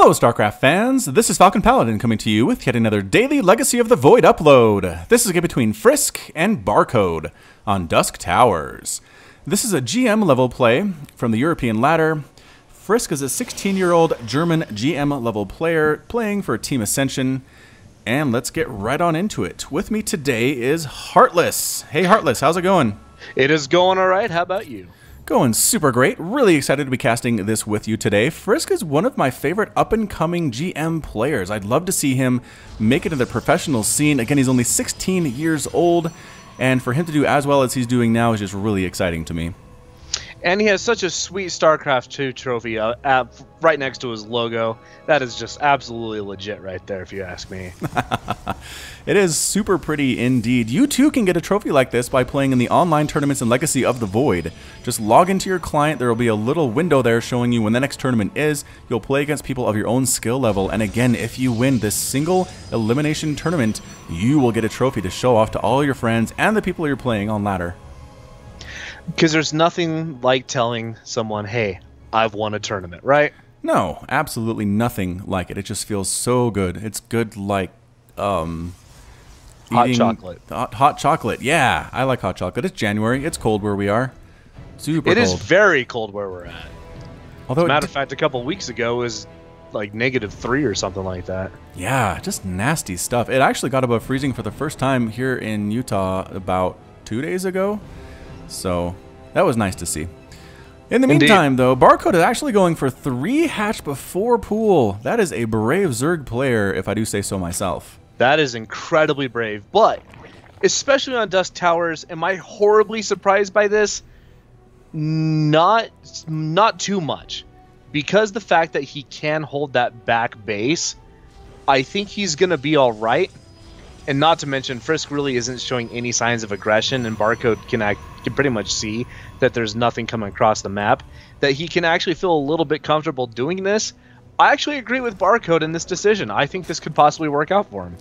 Hello, StarCraft fans! This is Falcon Paladin coming to you with yet another daily Legacy of the Void upload. This is a game between Frisk and Barcode on Dusk Towers. This is a GM level play from the European ladder. Frisk is a 16-year-old German GM level player playing for Team Ascension. And let's get right on into it. With me today is Hartless. Hey Hartless, how's it going? It is going alright, how about you? Going super great. Really excited to be casting this with you today. Frisk is one of my favorite up-and-coming GM players. I'd love to see him make it to the professional scene. Again, he's only 16 years old, and for him to do as well as he's doing now is just really exciting to me. And he has such a sweet StarCraft 2 trophy right next to his logo. That is just absolutely legit right there, if you ask me. It is super pretty indeed. You too can get a trophy like this by playing in the online tournaments in Legacy of the Void. Just log into your client. There will be a little window there showing you when the next tournament is. You'll play against people of your own skill level. And again, if you win this single elimination tournament, you will get a trophy to show off to all your friends and the people you're playing on ladder. Because there's nothing like telling someone, hey, I've won a tournament, right? No, absolutely nothing like it. It just feels so good. It's good like hot chocolate. Hot chocolate, yeah. I like hot chocolate. It's January. It's cold where we are. Super cold. It is very cold where we're at. Although, as a matter of fact, a couple weeks ago it was like -3 or something like that. Yeah, just nasty stuff. It actually got above freezing for the first time here in Utah about 2 days ago. So that was nice to see. In the meantime, though, Barcode is actually going for 3 hatch before pool. That is a brave Zerg player, if I do say so myself. That is incredibly brave. But, especially on Dusk Towers, am I horribly surprised by this? Not too much. Because the fact that he can hold that back base, I think he's going to be all right. And not to mention, Frisk really isn't showing any signs of aggression, and Barcode can pretty much see that there's nothing coming across the map, that he can actually feel a little bit comfortable doing this. I actually agree with Barcode in this decision. I think this could possibly work out for him.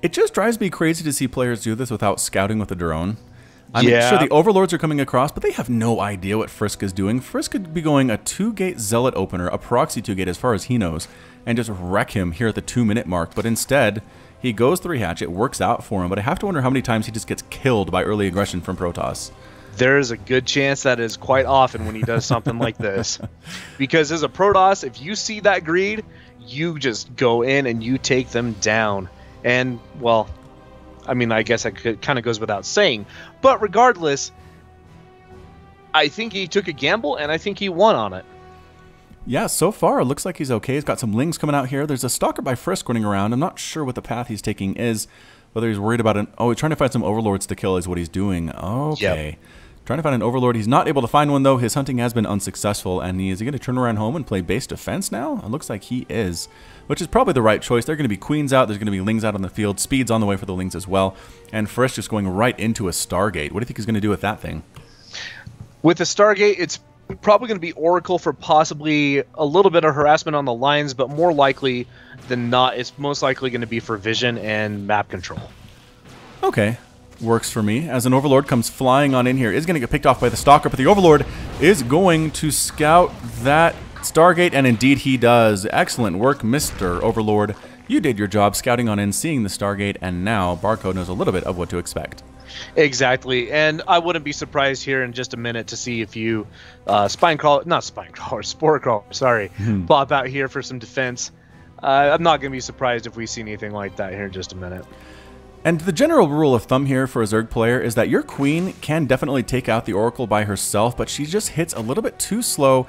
It just drives me crazy to see players do this without scouting with a drone. I mean, sure, the Overlords are coming across, but they have no idea what Frisk is doing. Frisk could be going a 2-gate Zealot opener, a proxy 2-gate as far as he knows, and just wreck him here at the 2-minute mark. But instead, he goes 3 hatch. It works out for him, but I have to wonder how many times he just gets killed by early aggression from Protoss. There's a good chance that is quite often when he does something like this. Because as a Protoss, if you see that greed, you just go in and you take them down. And, well, I mean, I guess that kind of goes without saying. But regardless, I think he took a gamble, and I think he won on it. Yeah, so far it looks like he's okay. He's got some lings coming out here. There's a stalker by Frisk running around. I'm not sure what the path he's taking is. Whether he's worried about oh, he's trying to find some overlords to kill is what he's doing. Okay. Yep. Trying to find an overlord. He's not able to find one, though. His hunting has been unsuccessful. And is he going to turn around home and play base defense now? It looks like he is, which is probably the right choice. There are going to be queens out. There's going to be lings out on the field. Speed's on the way for the lings as well. And Frisk just going right into a Stargate. What do you think he's going to do with that thing? With the Stargate, it's probably going to be Oracle for possibly a little bit of harassment on the lines, but more likely than not, it's most likely going to be for vision and map control. Okay. Works for me. As an Overlord comes flying on in here, is going to get picked off by the Stalker, but the Overlord is going to scout that Stargate, and indeed he does. Excellent work, Mr. Overlord. You did your job scouting on in, seeing the Stargate, and now Barcode knows a little bit of what to expect. Exactly, and I wouldn't be surprised here in just a minute to see if you spore crawler, sorry, pop out here for some defense. I'm not going to be surprised if we see anything like that here in just a minute. And the general rule of thumb here for a Zerg player is that your queen can definitely take out the Oracle by herself, but she just hits a little bit too slow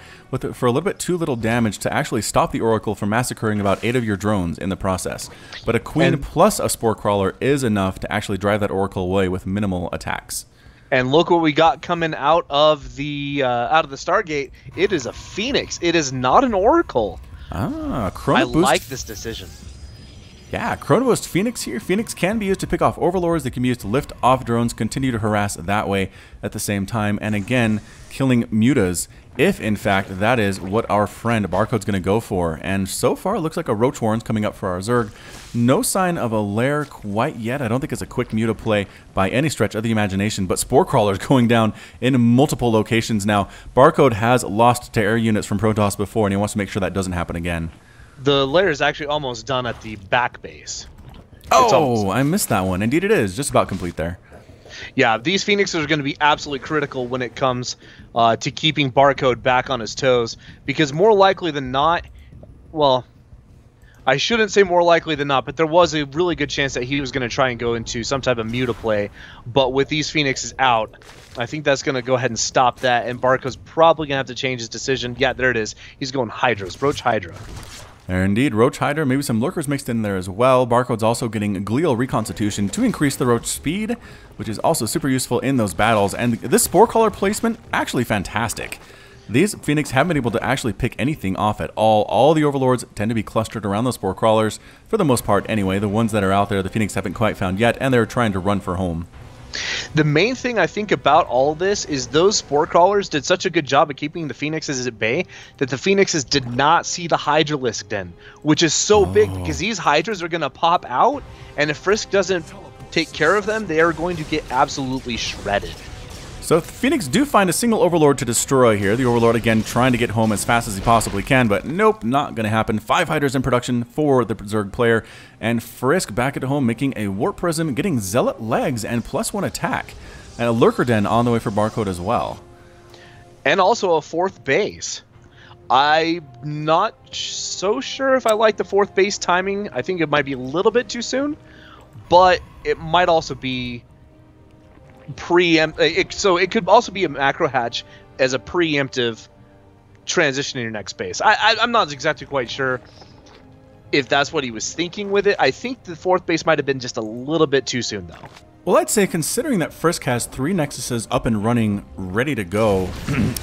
for a little bit too little damage to actually stop the Oracle from massacring about 8 of your drones in the process. But a queen plus a spore crawler is enough to actually drive that Oracle away with minimal attacks. And look what we got coming out of the Stargate. It is a Phoenix. It is not an Oracle. Ah, Chrono I Boost. like this decision. Yeah, Chrono Boost Phoenix here. Phoenix can be used to pick off Overlords. They can be used to lift off drones, continue to harass that way at the same time. And again, killing mutas, if in fact that is what our friend Barcode's going to go for. And so far, it looks like a Roach Warren's coming up for our Zerg. No sign of a lair quite yet. I don't think it's a quick muta play by any stretch of the imagination, but Spore Crawler's going down in multiple locations now. Barcode has lost to air units from Protoss before, and he wants to make sure that doesn't happen again. The lair is actually almost done at the back base. Oh, I missed that one. Indeed it is. Just about complete there. Yeah, these Phoenixes are going to be absolutely critical when it comes to keeping Barcode back on his toes. Because more likely than not, well, I shouldn't say more likely than not, but there was a really good chance that he was going to try and go into some type of muta play. But with these Phoenixes out, I think that's going to go ahead and stop that. And Barcode's probably going to have to change his decision. Yeah, there it is. He's going Hydras, Roach Hydra. There indeed, Roach Hydra, maybe some Lurkers mixed in there as well. Barcode's also getting Glial Reconstitution to increase the Roach speed, which is also super useful in those battles. And this Spore Crawler placement, actually fantastic. These Phoenix haven't been able to actually pick anything off at all. All the Overlords tend to be clustered around those Spore Crawlers, for the most part anyway. The ones that are out there, the Phoenix haven't quite found yet, and they're trying to run for home. The main thing I think about all this is those Spore Crawlers did such a good job of keeping the Phoenixes at bay that the Phoenixes did not see the Hydralisk Den, which is so big because these Hydras are going to pop out, and if Frisk doesn't take care of them, they are going to get absolutely shredded. So Phoenix do find a single Overlord to destroy here. The Overlord, again, trying to get home as fast as he possibly can, but nope, not going to happen. 5 Hydras in production for the Zerg player, and Frisk back at home making a Warp Prism, getting Zealot legs and +1 attack. And a Lurker Den on the way for Barcode as well. And also a 4th base. I'm not so sure if I like the 4th base timing. I think it might be a little bit too soon, but it might also be so it could also be a macro hatch as a preemptive transition in your next base. I'm not exactly quite sure if that's what he was thinking with it. I think the 4th base might have been just a little bit too soon, though. Well, I'd say considering that Frisk has 3 Nexuses up and running, ready to go,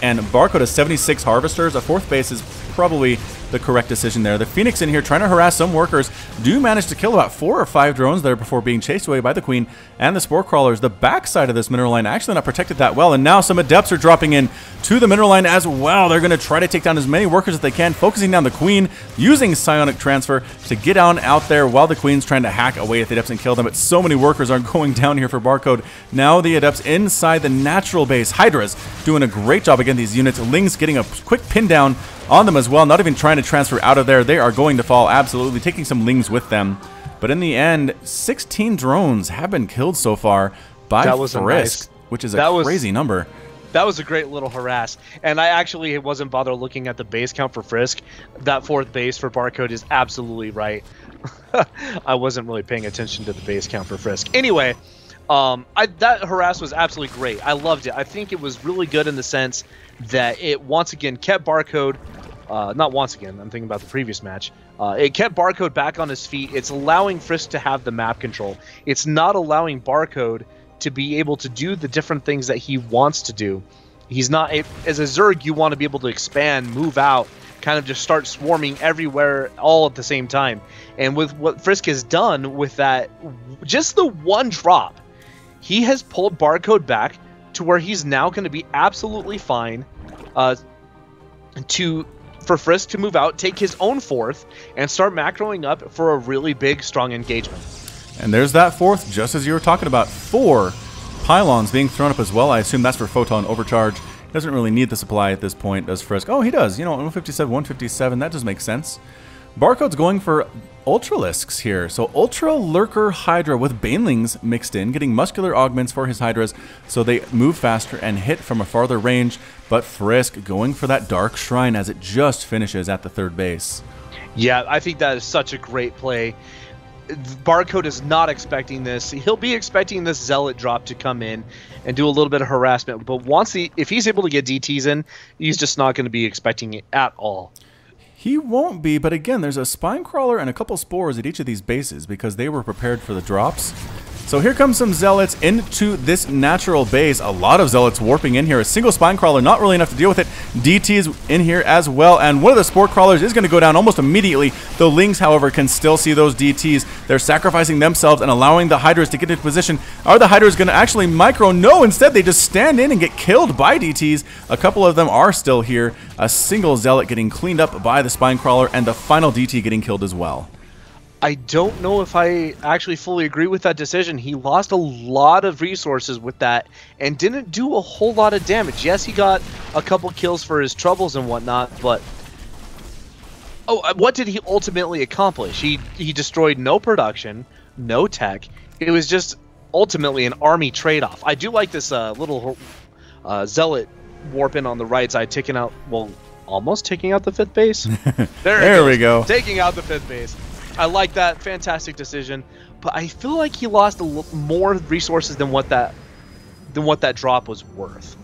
and Barcode has 76 Harvesters, a 4th base is probably the correct decision there. The Phoenix in here trying to harass some workers do manage to kill about 4 or 5 drones there before being chased away by the Queen and the Spore Crawlers. The back side of this mineral line actually not protected that well, and now some Adepts are dropping in to the mineral line as well. They're going to try to take down as many workers as they can, focusing down the Queen, using Psionic Transfer to get on out there while the Queen's trying to hack away at the Adepts and kill them. But so many workers are going down here for Barcode. Now the Adepts inside the natural base. Hydras doing a great job against these units. Lings getting a quick pin down on them as well, not even trying to transfer out of there. They are going to fall, absolutely, taking some Lings with them. But in the end, 16 drones have been killed so far by Frisk, which is a crazy number. That was a great little harass. And I actually wasn't bothered looking at the base count for Frisk. That 4th base for Barcode is absolutely right. I wasn't really paying attention to the base count for Frisk. Anyway, that harass was absolutely great. I loved it. I think it was really good in the sense that it once again kept Barcode, not once again, I'm thinking about the previous match. It kept Barcode back on his feet. It's allowing Frisk to have the map control. It's not allowing Barcode to be able to do the different things that he wants to do. He's not, as a Zerg, you want to be able to expand, move out, kind of just start swarming everywhere all at the same time. And with what Frisk has done with that, just the one drop, he has pulled Barcode back to where he's now going to be absolutely fine for Frisk to move out, take his own 4th, and start macroing up for a really big, strong engagement. And there's that 4th, just as you were talking about. 4 pylons being thrown up as well. I assume that's for Photon Overcharge. Doesn't really need the supply at this point, does Frisk? Oh, he does. You know, 157, 157, that does make sense. Barcode's going for Ultralisks here. So Ultra Lurker Hydra with Banelings mixed in, getting muscular augments for his Hydras so they move faster and hit from a farther range. But Frisk going for that Dark Shrine as it just finishes at the 3rd base. Yeah, I think that is such a great play. Barcode is not expecting this. He'll be expecting this Zealot drop to come in and do a little bit of harassment. But if he's able to get DTs in, he's just not going to be expecting it at all. He won't be, but again, there's a Spine Crawler and a couple Spores at each of these bases because they were prepared for the drops. So here comes some Zealots into this natural base. A lot of Zealots warping in here. A single Spine Crawler, not really enough to deal with it. DT's in here as well, and one of the Spore Crawlers is going to go down almost immediately. The Lings, however, can still see those DTs. They're sacrificing themselves and allowing the Hydras to get into position. Are the Hydras going to actually micro? No, instead they just stand in and get killed by DTs. A couple of them are still here. A single Zealot getting cleaned up by the Spine Crawler, and the final DT getting killed as well. I don't know if I actually fully agree with that decision. He lost a lot of resources with that and didn't do a whole lot of damage. Yes, he got a couple kills for his troubles and whatnot, but Oh, what did he ultimately accomplish? He destroyed no production, no tech. It was just ultimately an army trade-off. I do like this little zealot warp in on the right side, taking out, well, almost taking out the 5th base. There we go. Taking out the 5th base. I like that. Fantastic decision. But I feel like he lost more resources than what that drop was worth.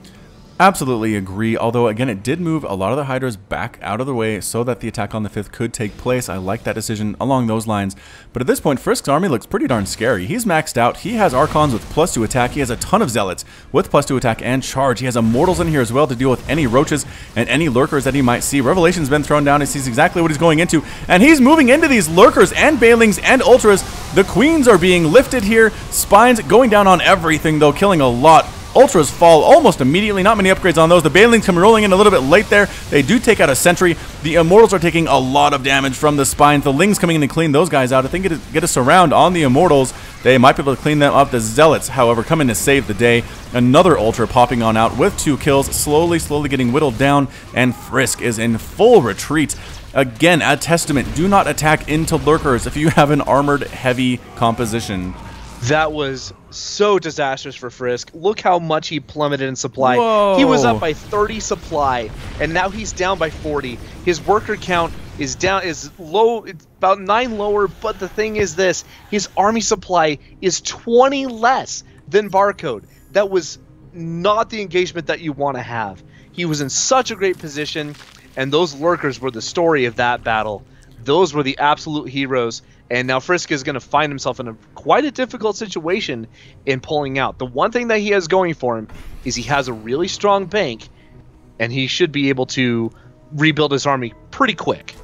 Absolutely agree, although again it did move a lot of the Hydras back out of the way so that the attack on the 5th could take place. I like that decision along those lines. But at this point, Frisk's army looks pretty darn scary. He's maxed out. He has Archons with +2 attack. He has a ton of Zealots with +2 attack and charge. He has Immortals in here as well to deal with any Roaches and any Lurkers that he might see. Revelation's been thrown down. He sees exactly what he's going into, and he's moving into these Lurkers and Banelings and Ultras. The Queens are being lifted here. Spines going down on everything, though, killing a lot. Ultras fall almost immediately. Not many upgrades on those. The Banelings come rolling in a little bit late there. They do take out a sentry. The Immortals are taking a lot of damage from the Spines. The Lings coming in to clean those guys out. I think get a surround on the Immortals. They might be able to clean them up. The Zealots, however, come in to save the day. Another Ultra popping on out with 2 kills. Slowly getting whittled down. And Frisk is in full retreat. Again, a testament. Do not attack into Lurkers if you have an armored heavy composition. That was so disastrous for Frisk. Look how much he plummeted in supply. Whoa. He was up by 30 supply, and now he's down by 40. His worker count is low. It's about 9 lower, but the thing is this. His army supply is 20 less than Barcode. That was not the engagement that you want to have. He was in such a great position, and those Lurkers were the story of that battle. Those were the absolute heroes. And now Frisk is going to find himself in quite a difficult situation in pulling out. The one thing that he has going for him is he has a really strong bank, and he should be able to rebuild his army pretty quick.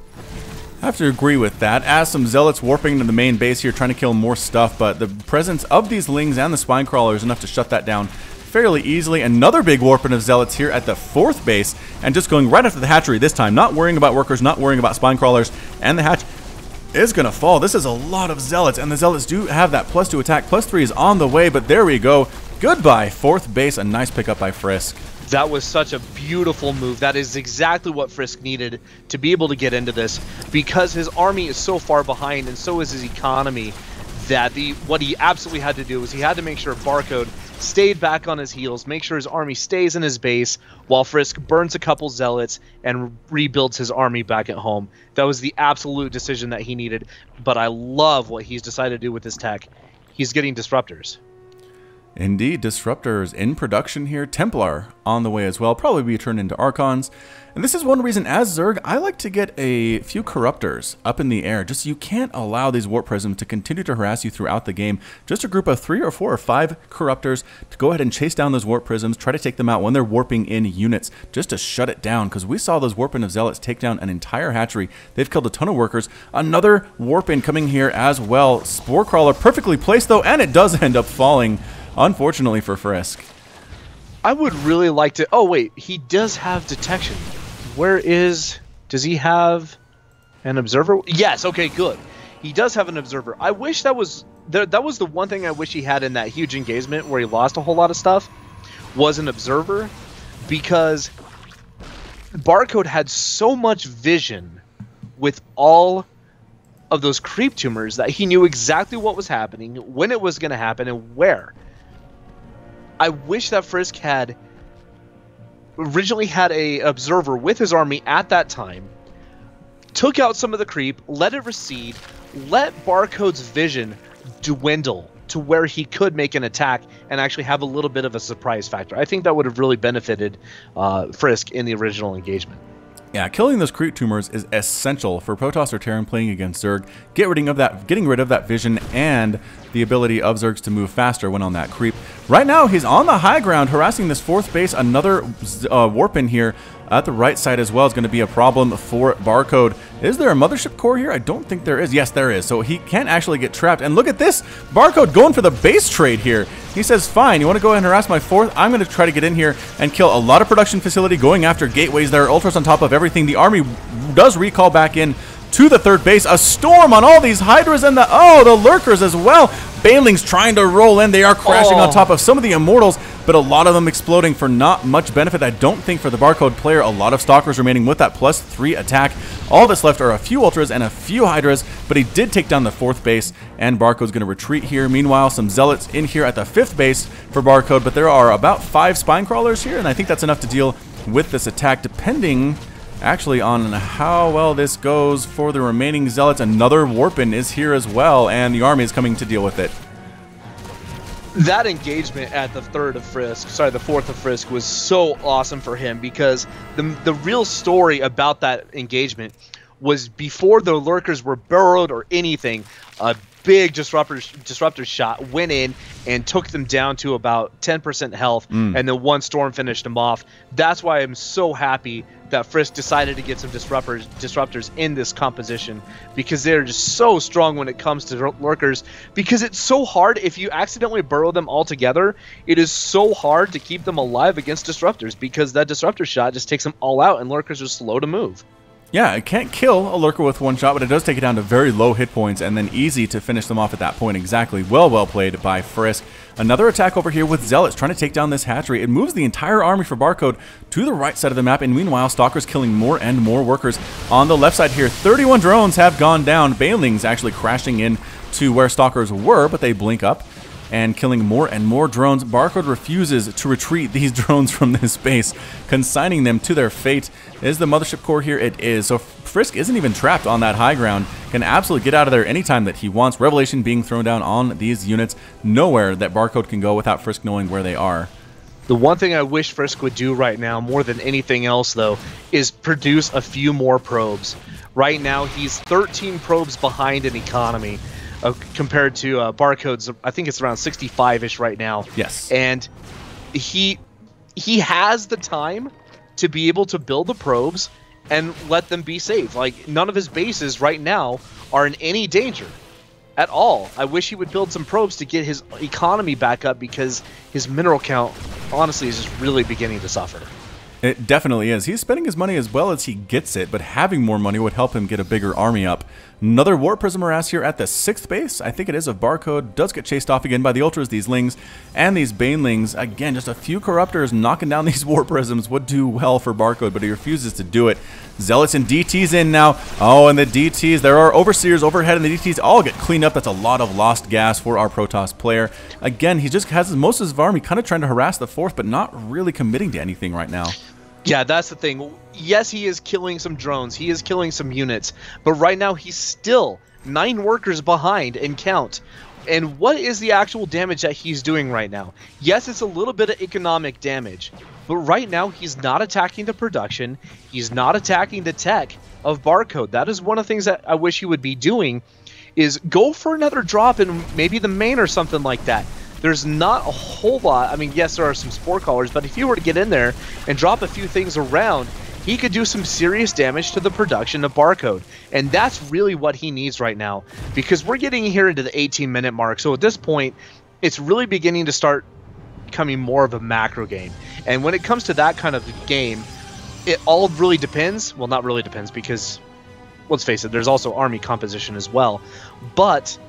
I have to agree with that. As some Zealots warping into the main base here, trying to kill more stuff, but the presence of these Lings and the Spine Crawler is enough to shut that down fairly easily. Another big warping of Zealots here at the 4th base, and just going right after the hatchery this time. Not worrying about workers, not worrying about Spine Crawlers, and the hatch is going to fall. This is a lot of Zealots, and the Zealots do have that +2 attack. +3 is on the way, but there we go. Goodbye, 4th base. A nice pickup by Frisk. That was such a beautiful move. That is exactly what Frisk needed to be able to get into this, because his army is so far behind, and so is his economy, that what he absolutely had to do was he had to make sure Barcode stayed back on his heels, make sure his army stays in his base, while Frisk burns a couple Zealots and rebuilds his army back at home. That was the absolute decision that he needed, but I love what he's decided to do with his tech. He's getting Disruptors. Indeed, Disruptors in production here. Templar on the way as well. Probably be turned into Archons. And this is one reason, as Zerg, I like to get a few Corruptors up in the air. Just you can't allow these Warp Prisms to continue to harass you throughout the game. Just a group of 3 or 4 or 5 Corruptors to go ahead and chase down those Warp Prisms, try to take them out when they're warping in units, just to shut it down. Because we saw those Warp-in of Zealots take down an entire hatchery. They've killed a ton of workers. Another Warp-in coming here as well. Spore Crawler perfectly placed though, and it does end up falling, unfortunately for Frisk. I would really like to... Oh, wait. He does have detection. Does he have an observer? Yes, okay, good. He does have an observer. I wish that was the one thing I wish he had in that huge engagement where he lost a whole lot of stuff, was an observer, because Barcode had so much vision with all of those creep tumors that he knew exactly what was happening, when it was going to happen, and where. I wish that Frisk had originally had a observer with his army at that time, took out some of the creep, let it recede, let Barcode's vision dwindle to where he could make an attack and actually have a little bit of a surprise factor. I think that would have really benefited Frisk in the original engagement. Yeah, killing those creep tumors is essential for Protoss or Terran playing against Zerg. Getting rid of that vision and the ability of Zergs to move faster when on that creep. Right now, he's on the high ground, harassing this 4th base. Another warp in here at the right side as well is going to be a problem for Barcode. Is there a mothership core here? I don't think there is. Yes, there is. So he can't actually get trapped. And look at this. Barcode going for the base trade here. He says, fine, you want to go ahead and harass my 4th? I'm going to try to get in here and kill a lot of production facility, going after gateways. There are ultras on top of everything. The army does recall back in to the 3rd base. A storm on all these Hydras and the Lurkers as well. Banelings trying to roll in. They are crashing on top of some of the Immortals. but a lot of them exploding for not much benefit. I don't think for the Barcode player. A lot of Stalkers remaining with that +3 attack. All that's left are a few Ultras and a few Hydras, but he did take down the 4th base, and Barcode's going to retreat here. Meanwhile, some Zealots in here at the 5th base for Barcode, but there are about 5 Spine Crawlers here, and I think that's enough to deal with this attack, depending actually on how well this goes for the remaining Zealots. Another Warpin is here as well, and the army is coming to deal with it. That engagement at the 4th of Frisk was so awesome for him, because the real story about that engagement was before the Lurkers were burrowed or anything, a big disruptor shot went in and took them down to about 10% health, and then one storm finished them off. That's why I'm so happy that Frisk decided to get some disruptors in this composition, because they're just so strong when it comes to Lurkers, because it's so hard. If you accidentally burrow them all together, it is so hard to keep them alive against disruptors, because that disruptor shot just takes them all out, and Lurkers are slow to move. Yeah, it can't kill a Lurker with one shot, but it does take it down to very low hit points, and then easy to finish them off at that point. Exactly. Well played by Frisk. Another attack over here with Zealots trying to take down this hatchery. It moves the entire army for Barcode to the right side of the map, and meanwhile, Stalkers killing more and more workers on the left side here. 31 drones have gone down. Banelings actually crashing in to where Stalkers were, but they blink up and killing more and more drones. Barcode refuses to retreat these drones from this base, consigning them to their fate. Is the mothership core here? It is. So Frisk isn't even trapped on that high ground, can absolutely get out of there anytime that he wants. Revelation being thrown down on these units. Nowhere that Barcode can go without Frisk knowing where they are. The one thing I wish Frisk would do right now, more than anything else though, is produce a few more probes. Right now he's 13 probes behind in economy. Compared to Barcode's, I think it's around 65-ish right now. Yes. And he has the time to be able to build the probes and let them be safe. Like, none of his bases right now are in any danger at all. I wish he would build some probes to get his economy back up, because his mineral count, honestly, is just really beginning to suffer. It definitely is. He's spending his money as well as he gets it, but having more money would help him get a bigger army up. Another Warp Prism harass here at the 6th base, I think it is, of Barcode. Does get chased off again by the Ultras, these Lings, and these Banelings. Again, just a few Corruptors knocking down these Warp Prisms would do well for Barcode, but he refuses to do it. Zealots and DTs in now. Oh, and the DTs, there are Overseers overhead, and the DTs all get cleaned up. That's a lot of lost gas for our Protoss player. Again, he just has most of his army kind of trying to harass the 4th, but not really committing to anything right now. Yeah, that's the thing. Yes, he is killing some drones. He is killing some units. But right now, he's still 9 workers behind in count. And what is the actual damage that he's doing right now? Yes, it's a little bit of economic damage. But right now, he's not attacking the production. He's not attacking the tech of Barcode. That is one of the things that I wish he would be doing, is go for another drop in maybe the main or something like that. There's not a whole lot. I mean, yes, there are some Spore Callers, but if he were to get in there and drop a few things around, he could do some serious damage to the production of Barcode. And that's really what he needs right now, because we're getting here into the 18-minute mark. So at this point, it's really beginning to start becoming more of a macro game. And when it comes to that kind of game, it all really depends. Well, not really depends, because, let's face it, there's also army composition as well. But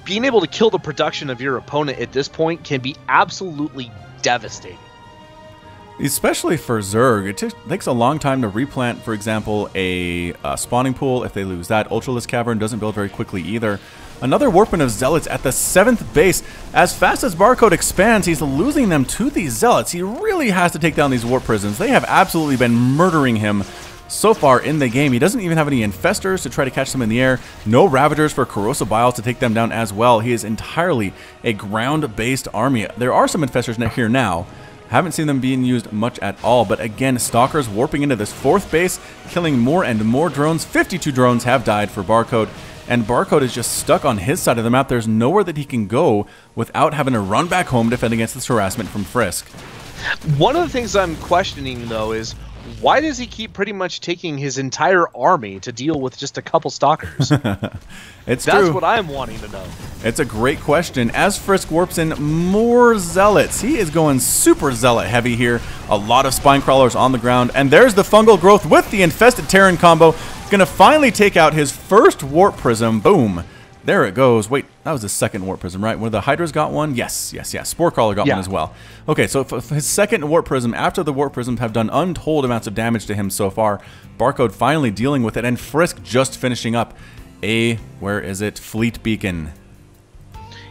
being able to kill the production of your opponent at this point can be absolutely devastating. Especially for Zerg, it takes a long time to replant, for example, a spawning pool. If they lose that, Ultralisk Cavern doesn't build very quickly either. Another Warpin of Zealots at the 7th base. As fast as Barcode expands, he's losing them to these Zealots. He really has to take down these Warp Prisons. They have absolutely been murdering him so far in the game. He doesn't even have any Infestors to try to catch them in the air. No Ravagers for Corrosive Biles to take them down as well. He is entirely a ground-based army. There are some Infestors here now. Haven't seen them being used much at all, but again, Stalkers warping into this 4th base, killing more and more drones. 52 drones have died for Barcode, and Barcode is just stuck on his side of the map. There's nowhere that he can go without having to run back home defend against this harassment from Frisk. One of the things I'm questioning, though, is why does he keep pretty much taking his entire army to deal with just a couple Stalkers? That's true. what I'm wanting to know. It's a great question. As Frisk warps in more Zealots, he is going super Zealot heavy here. A lot of Spine Crawlers on the ground, and there's the Fungal Growth with the Infested Terran combo. Gonna finally take out his first Warp Prism. Boom. There it goes. Wait, that was his second Warp Prism, right? One of the Hydras got one? Yes. Spore Crawler got one as well. Okay, so his second Warp Prism, after the Warp Prisms have done untold amounts of damage to him so far, Barcode finally dealing with it, and Frisk just finishing up a, where is it, Fleet Beacon.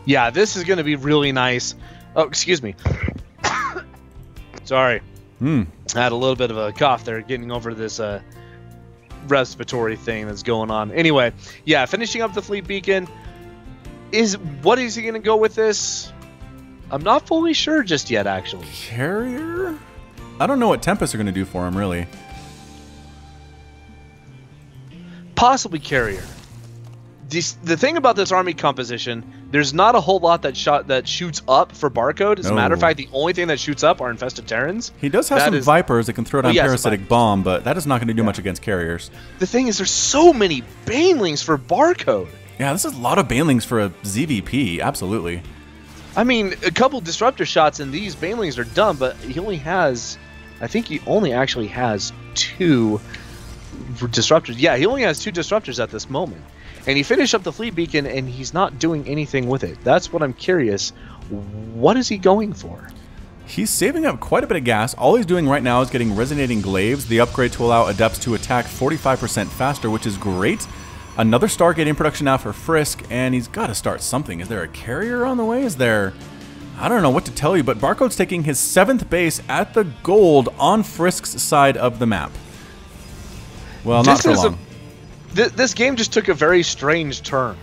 Yeah, this is going to be really nice. Oh, excuse me. Sorry. I had a little bit of a cough there, getting over this respiratory thing that's going on. Anyway, yeah, finishing up the Fleet Beacon. What is he going to go with this? I'm not fully sure just yet, actually. Carrier? I don't know what Tempests are going to do for him, really. Possibly Carrier. The thing about this army composition, there's not a whole lot that shoots up for Barcode. As a matter of fact, the only thing that shoots up are Infested Terrans. He does have some Vipers that can throw down Parasitic Bomb, but that is not going to do much against Carriers. The thing is, there's so many Banelings for Barcode. Yeah, this is a lot of Banelings for a ZVP, absolutely. I mean, a couple Disruptor shots and these Banelings are done, but he only has... I think he only actually has 2 Disruptors. Yeah, he only has 2 Disruptors at this moment. And he finished up the Fleet Beacon, and he's not doing anything with it. That's what I'm curious. What is he going for? He's saving up quite a bit of gas. All he's doing right now is getting Resonating Glaives, the upgrade to allow Adepts to attack 45% faster, which is great. Another Stargate in production now for Frisk, and he's got to start something. Is there a Carrier on the way? Is there... I don't know what to tell you, but Barcode's taking his 7th base at the gold on Frisk's side of the map. Well, not for long. This game just took a very strange turn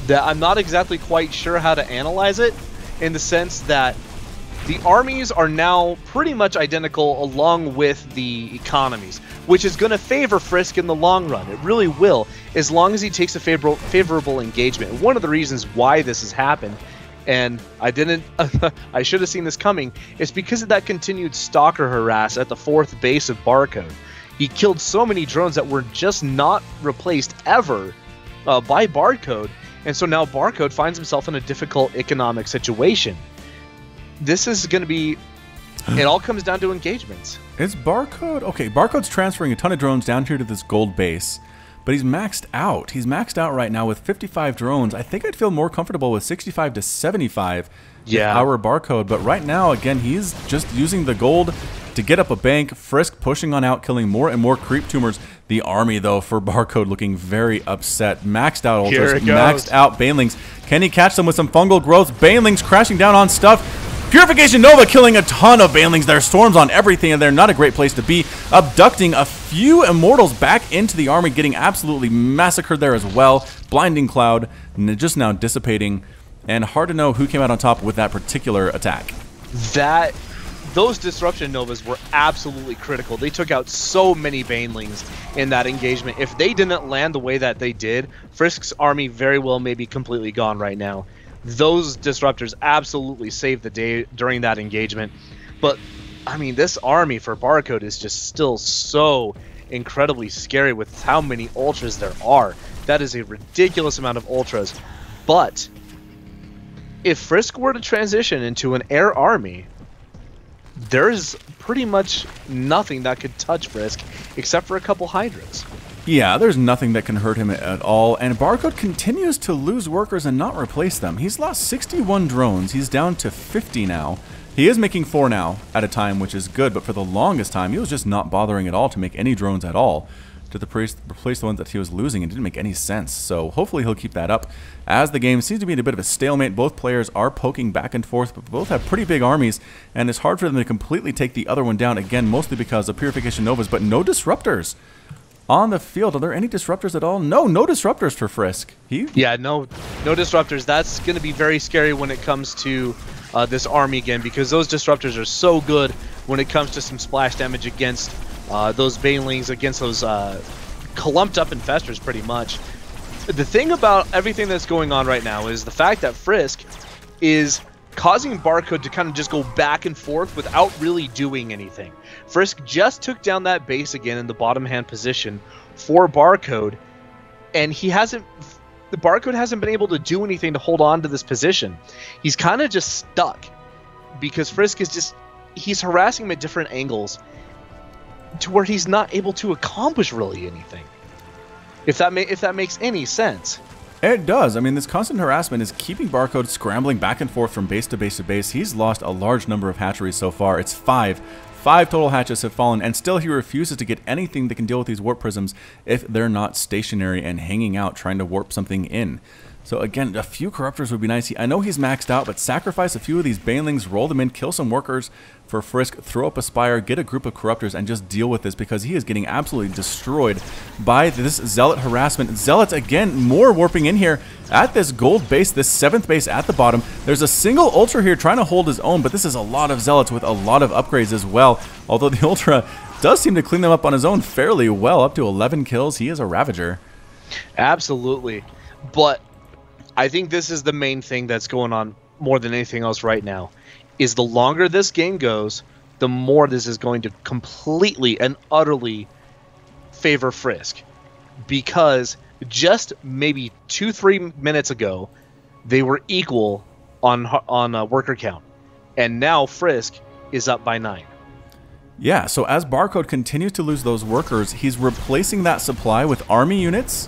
that I'm not exactly quite sure how to analyze it, in the sense that the armies are now pretty much identical along with the economies, which is going to favor Frisk in the long run. It really will, as long as he takes a favorable engagement. One of the reasons why this has happened, and I should have seen this coming, is because of that continued Stalker harass at the 4th base of Barcode. He killed so many drones that were just not replaced ever by Barcode, and so now Barcode finds himself in a difficult economic situation. This is going to be... It all comes down to engagements. Is Barcode... Okay, Barcode's transferring a ton of drones down here to this gold base, but he's maxed out. He's maxed out right now with 55 drones. I think I'd feel more comfortable with 65 to 75 with our Barcode, but right now, again, he's just using the gold to get up a bank. Frisk pushing on out, killing more and more creep tumors. The army, though, for Barcode looking very upset. Maxed out Ultras, maxed out Banelings. Can he catch them with some fungal growth? Banelings crashing down on stuff. Purification Nova killing a ton of Banelings. There are storms on everything, and they're not a great place to be. Abducting a few Immortals back into the army, getting absolutely massacred there as well. Blinding Cloud just now dissipating, and hard to know who came out on top with that particular attack. Those Disruption Novas were absolutely critical. They took out so many Banelings in that engagement. If they didn't land the way that they did, Frisk's army very well may be completely gone right now. Those Disruptors absolutely saved the day during that engagement. But, I mean, this army for Barcode is just still so incredibly scary with how many Ultras there are. That is a ridiculous amount of Ultras. But, if Frisk were to transition into an air army, there's pretty much nothing that could touch Frisk except for a couple Hydras. Yeah, there's nothing that can hurt him at all, and Barcode continues to lose workers and not replace them. He's lost 61 drones. He's down to 50 now. He is making 4 now at a time, which is good, but for the longest time, he was just not bothering at all to make any drones at all to replace the ones that he was losing. It didn't make any sense, so hopefully he'll keep that up. As the game seems to be in a bit of a stalemate, both players are poking back and forth, but both have pretty big armies, and it's hard for them to completely take the other one down, again, mostly because of Purification Novas, but no Disruptors on the field. Are there any Disruptors at all? No Disruptors for Frisk. Yeah, no Disruptors. That's going to be very scary when it comes to this army again, because those Disruptors are so good when it comes to some splash damage against those Banelings, against those clumped up Infestors pretty much. The thing about everything that's going on right now is the fact that Frisk is causing Barcode to kind of just go back and forth without really doing anything. Frisk just took down that base again in the bottom hand position for Barcode, and the Barcode hasn't been able to do anything to hold on to this position. He's kind of just stuck because Frisk is he's harassing him at different angles to where he's not able to accomplish really anything. If that makes any sense. It does. I mean, this constant harassment is keeping Barcode scrambling back and forth from base to base to base. He's lost a large number of hatcheries so far. It's 5. 5 total hatches have fallen, and still he refuses to get anything that can deal with these warp prisms if they're not stationary and hanging out trying to warp something in. So again, a few corruptors would be nice. I know he's maxed out, but sacrifice a few of these banelings, roll them in, kill some workers for Frisk, throw up a spire, get a group of corruptors, and just deal with this because he is getting absolutely destroyed by this zealot harassment. Zealots, again, more warping in here at this gold base, this 7th base at the bottom. There's a single Ultra here trying to hold his own, but this is a lot of zealots with a lot of upgrades as well. Although the Ultra does seem to clean them up on his own fairly well, up to 11 kills. He is a Ravager. Absolutely. But I think this is the main thing that's going on more than anything else right now, is the longer this game goes, the more this is going to completely and utterly favor Frisk. Because just maybe 2-3 minutes ago, they were equal on worker count. And now Frisk is up by 9. Yeah, so as Barcode continues to lose those workers, he's replacing that supply with army units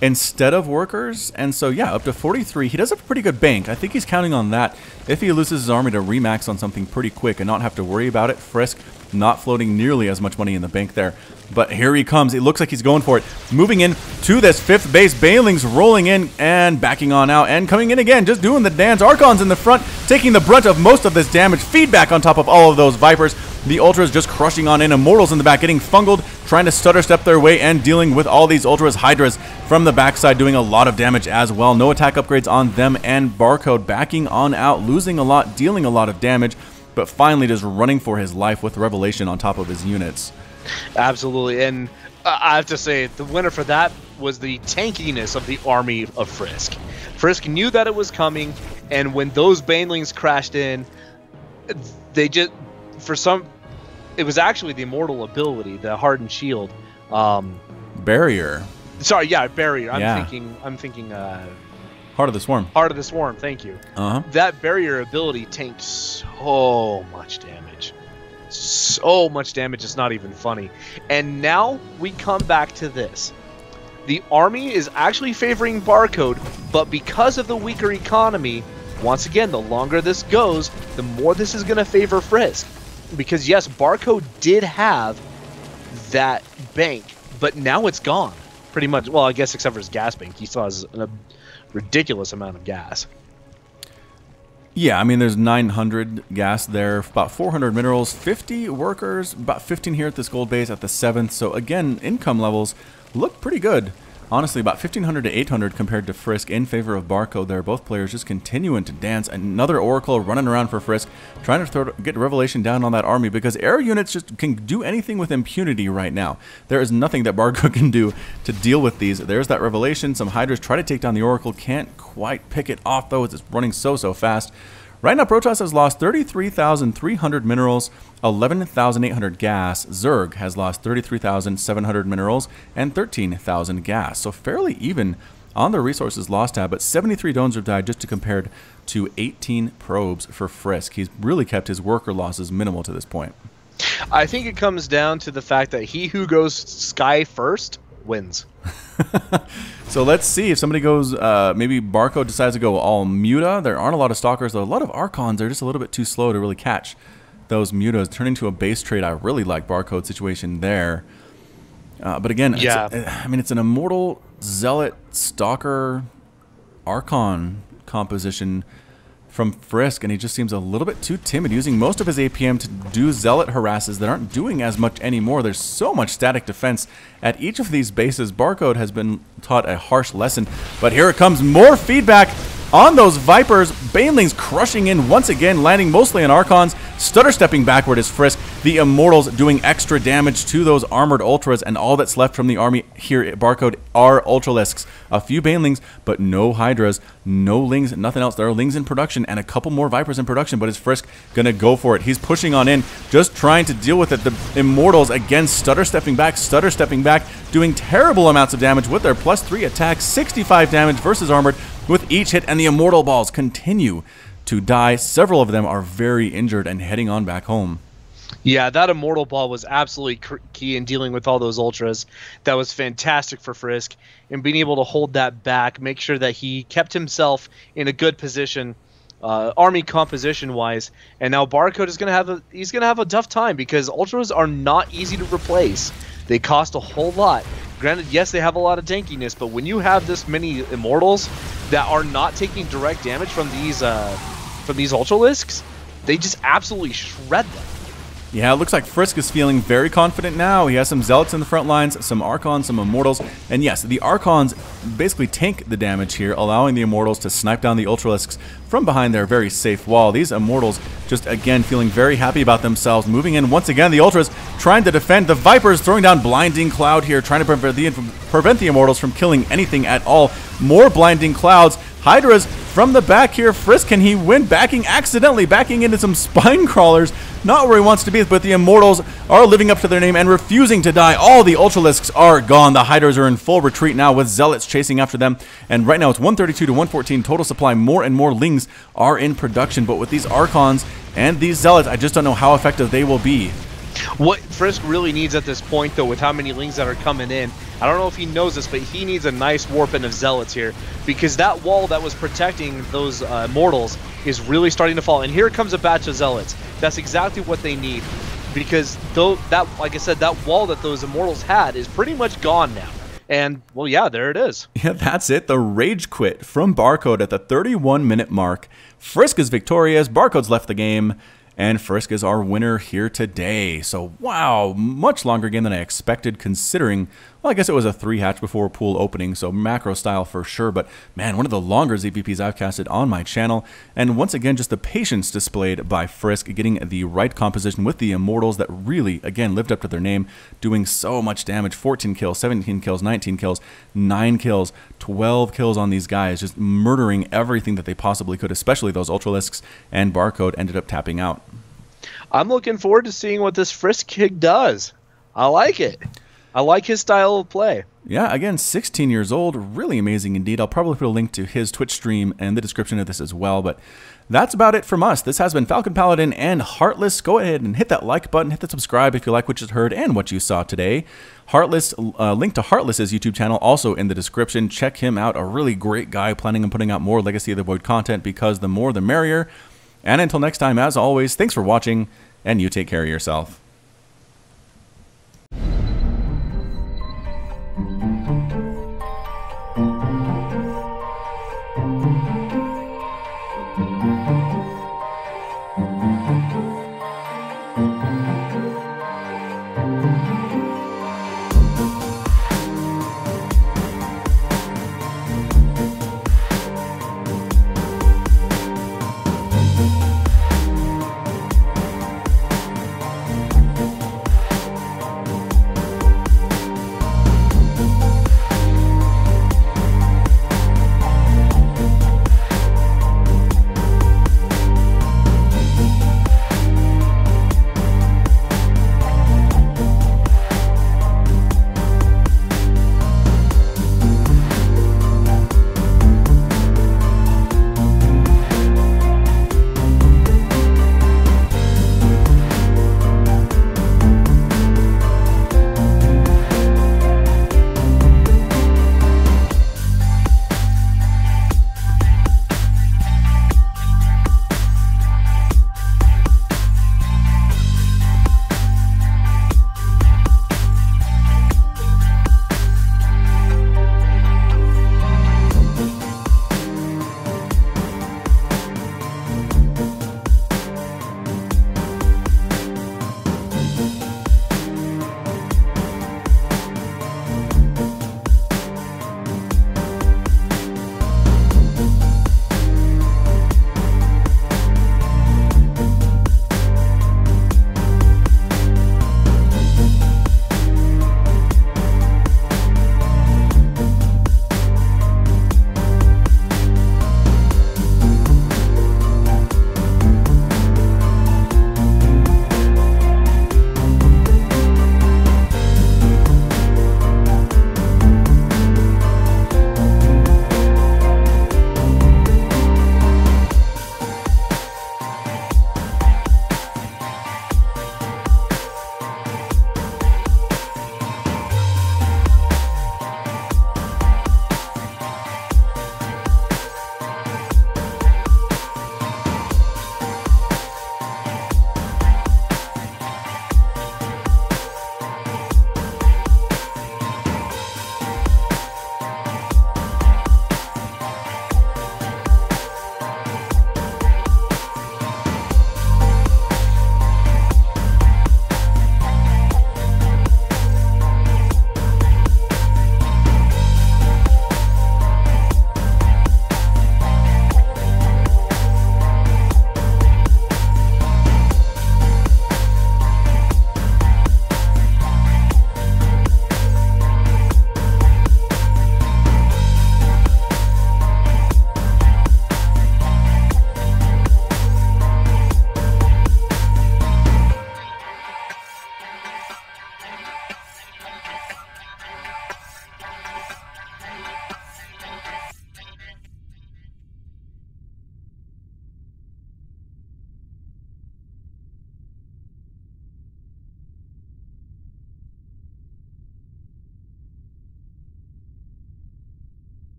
instead of workers, and so yeah, up to 43. He does have a pretty good bank. I think he's counting on that if he loses his army to remax on something pretty quick and not have to worry about it. Frisk not floating nearly as much money in the bank there. But here he comes. It looks like he's going for it. Moving in to this 5th base. Banelings rolling in and backing on out and coming in again, just doing the dance. Archons in the front, taking the brunt of most of this damage. Feedback on top of all of those Vipers. The Ultras just crushing on in. Immortals in the back getting fungled, trying to stutter step their way and dealing with all these Ultras. Hydras from the backside doing a lot of damage as well. No attack upgrades on them, and Barcode backing on out, losing a lot, dealing a lot of damage, but finally just running for his life with Revelation on top of his units. Absolutely, and I have to say, the winner for that was the tankiness of the army of Frisk. Frisk knew that it was coming, and when those Banelings crashed in, they just, for some, it was actually the immortal ability, the hardened shield. Barrier. Sorry, yeah, barrier. Yeah. I'm thinking. Heart of the Swarm. Heart of the Swarm. Thank you. That barrier ability tanked so much damage. So much damage, it's not even funny. And now we come back to this. The army is actually favoring Barcode, but because of the weaker economy, once again, the longer this goes, the more this is going to favor Frisk. Because yes, Barcode did have that bank, but now it's gone. Pretty much. Well, I guess except for his gas bank. He still has a ridiculous amount of gas. Yeah, I mean, there's 900 gas there, about 400 minerals, 50 workers, about 15 here at this gold base at the 7th. So again, income levels look pretty good. Honestly, about 1,500 to 800 compared to Frisk in favor of Barcode there. Both players just continuing to dance. Another Oracle running around for Frisk, trying to get Revelation down on that army because air units just can do anything with impunity right now. There is nothing that Barcode can do to deal with these. There's that Revelation. Some Hydras try to take down the Oracle. Can't quite pick it off, though. It's running so fast. Right now, Protoss has lost 33,300 minerals, 11,800 gas. Zerg has lost 33,700 minerals and 13,000 gas. So fairly even on the resources lost tab, but 73 drones have died just to compare to 18 probes for Frisk. He's really kept his worker losses minimal to this point. I think it comes down to the fact that he who goes sky first wins. So let's see if somebody goes, maybe Barcode decides to go all Muta. There aren't a lot of Stalkers, though. A lot of Archons are just a little bit too slow to really catch those Mutas. Turning to a base trade, I really like Barcode situation there. But again, yeah. I mean, it's an Immortal, Zealot, Stalker, Archon composition from Frisk, and he just seems a little bit too timid, using most of his APM to do Zealot harasses that aren't doing as much anymore. There's so much static defense at each of these bases. Barcode has been taught a harsh lesson, but here it comes, more feedback on those Vipers. Banelings crushing in once again, landing mostly on Archons. Stutter stepping backward is Frisk. The Immortals doing extra damage to those armored Ultras, and all that's left from the army here at Barcode are Ultralisks. A few Banelings, but no Hydras, no Lings, nothing else. There are Lings in production and a couple more Vipers in production, but is Frisk going to go for it? He's pushing on in, just trying to deal with it. The Immortals, again, stutter stepping back, doing terrible amounts of damage with their +3 attack, 65 damage versus armored with each hit, and the Immortal Balls continue to die. Several of them are very injured and heading on back home. Yeah, that Immortal Ball was absolutely key in dealing with all those Ultras. That was fantastic for Frisk, and being able to hold that back, make sure that he kept himself in a good position, army composition wise. And now Barcode is he's gonna have a tough time because Ultras are not easy to replace. They cost a whole lot. Granted, yes, they have a lot of tankiness, but when you have this many Immortals that are not taking direct damage from these Ultralisks, they just absolutely shred them. Yeah, it looks like Frisk is feeling very confident now. He has some Zealots in the front lines, some Archons, some Immortals. And yes, the Archons basically tank the damage here, allowing the Immortals to snipe down the Ultralisks from behind their very safe wall. These Immortals just, again, feeling very happy about themselves. Moving in once again, the Ultras trying to defend. The Vipers throwing down Blinding Cloud here, trying to prevent the Immortals from killing anything at all. More Blinding Clouds. Hydras from the back here. Frisk, can he win? Accidentally backing into some spine crawlers. Not where he wants to be, but the Immortals are living up to their name and refusing to die. All the Ultralisks are gone. The Hydras are in full retreat now with Zealots chasing after them. And right now it's 132 to 114 total supply. More and more Lings are in production. But with these Archons and these Zealots, I just don't know how effective they will be. What Frisk really needs at this point, though, with how many Lings that are coming in, I don't know if he knows this, but he needs a nice warping of Zealots here, because that wall that was protecting those Mortals is really starting to fall. And here comes a batch of Zealots. That's exactly what they need, because like I said, that wall that those Immortals had is pretty much gone now. And, well, yeah, there it is. Yeah, that's it. The Rage Quit from Barcode at the 31-minute mark. Frisk is victorious. Barcode's left the game. And Frisk is our winner here today. So, wow, much longer game than I expected, considering, well, I guess it was a 3-hatch before pool opening, so macro style for sure. But, man, one of the longer ZPPs I've casted on my channel. And once again, just the patience displayed by Frisk, getting the right composition with the Immortals that really, again, lived up to their name, doing so much damage. 14 kills, 17 kills, 19 kills, 9 kills, 12 kills on these guys, just murdering everything that they possibly could, especially those Ultralisks, and Barcode ended up tapping out. I'm looking forward to seeing what this Frisk kid does. I like it. I like his style of play. Yeah, again, 16 years old. Really amazing indeed. I'll probably put a link to his Twitch stream in the description of this as well. But that's about it from us. This has been Falcon Paladin and Hartless. Go ahead and hit that like button. Hit the subscribe if you like what you heard and what you saw today. Heartless, link to Heartless's YouTube channel also in the description. Check him out. A really great guy, planning on putting out more Legacy of the Void content, because the more the merrier. And until next time, as always, thanks for watching, and you take care of yourself.